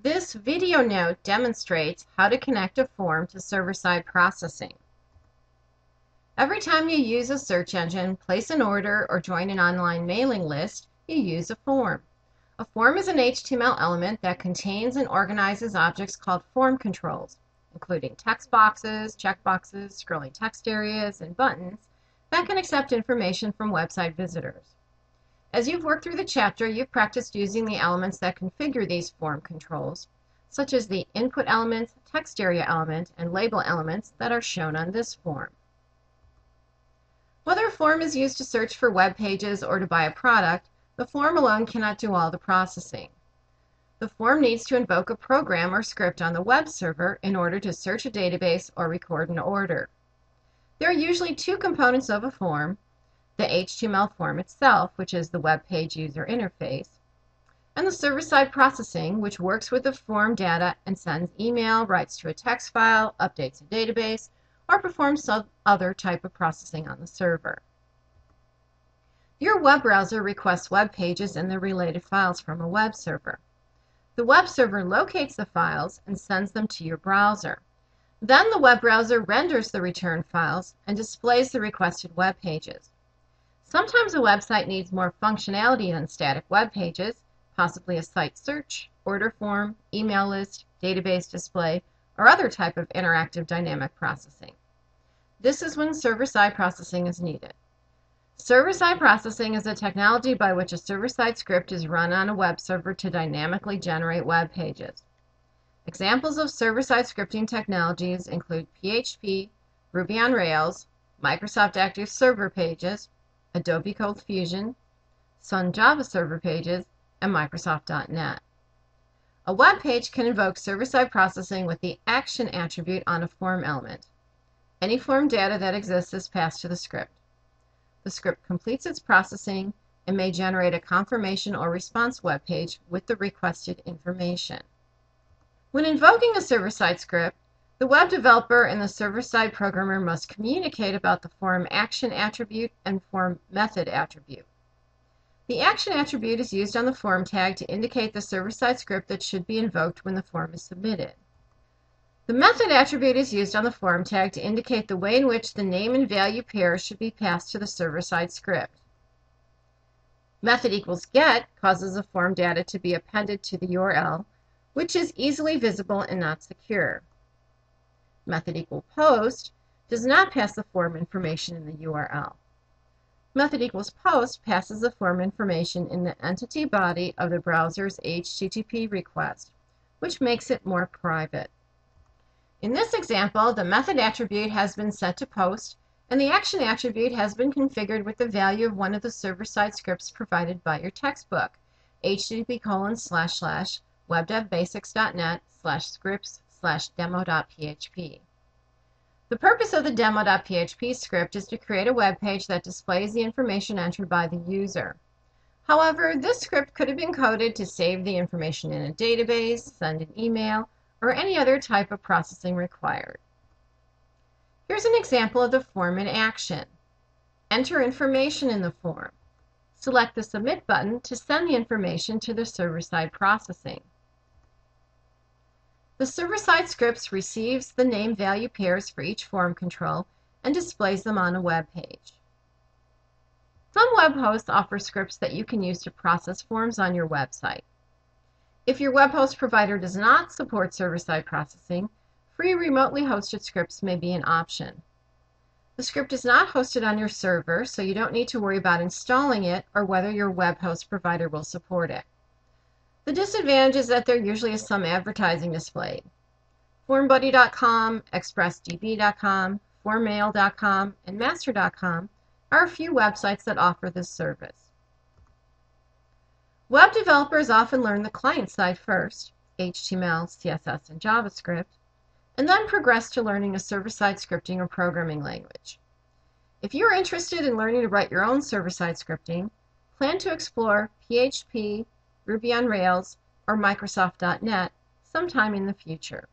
This video note demonstrates how to connect a form to server-side processing. Every time you use a search engine, place an order, or join an online mailing list, you use a form. A form is an HTML element that contains and organizes objects called form controls, including text boxes, checkboxes, scrolling text areas, and buttons that can accept information from website visitors. As you've worked through the chapter, you've practiced using the elements that configure these form controls, such as the input element, text area element, and label elements that are shown on this form. Whether a form is used to search for web pages or to buy a product, the form alone cannot do all the processing. The form needs to invoke a program or script on the web server in order to search a database or record an order. There are usually two components of a form: the HTML form itself, which is the web page user interface, and the server-side processing, which works with the form data and sends email, writes to a text file, updates a database, or performs some other type of processing on the server. Your web browser requests web pages and their related files from a web server. The web server locates the files and sends them to your browser. Then the web browser renders the return files and displays the requested web pages. Sometimes a website needs more functionality than static web pages, possibly a site search, order form, email list, database display, or other type of interactive dynamic processing. This is when server-side processing is needed. Server-side processing is a technology by which a server-side script is run on a web server to dynamically generate web pages. Examples of server-side scripting technologies include PHP, Ruby on Rails, Microsoft Active Server Pages, Adobe Cold Fusion, Sun Java Server Pages, and Microsoft.NET. A web page can invoke server-side processing with the action attribute on a form element. Any form data that exists is passed to the script. The script completes its processing and may generate a confirmation or response web page with the requested information. When invoking a server-side script, the web developer and the server-side programmer must communicate about the form action attribute and form method attribute. The action attribute is used on the form tag to indicate the server-side script that should be invoked when the form is submitted. The method attribute is used on the form tag to indicate the way in which the name and value pairs should be passed to the server-side script. Method equals get causes the form data to be appended to the URL, which is easily visible and not secure. Method equal post does not pass the form information in the URL. Method equals post passes the form information in the entity body of the browser's HTTP request, which makes it more private. In this example, the method attribute has been set to post, and the action attribute has been configured with the value of one of the server-side scripts provided by your textbook, http://webdevbasics.net/scripts/demo.php. The purpose of the demo.php script is to create a web page that displays the information entered by the user. However, this script could have been coded to save the information in a database, send an email, or any other type of processing required. Here's an example of the form in action. Enter information in the form. Select the Submit button to send the information to the server-side processing. The server-side scripts receives the name-value pairs for each form control and displays them on a web page. Some web hosts offer scripts that you can use to process forms on your website. If your web host provider does not support server-side processing, free remotely hosted scripts may be an option. The script is not hosted on your server, so you don't need to worry about installing it or whether your web host provider will support it. The disadvantage is that there usually is some advertising displayed. FormBuddy.com, ExpressDB.com, FormMail.com, and Master.com are a few websites that offer this service. Web developers often learn the client side first, HTML, CSS, and JavaScript, and then progress to learning a server-side scripting or programming language. If you're interested in learning to write your own server-side scripting, plan to explore PHP, Ruby on Rails, or Microsoft.NET sometime in the future.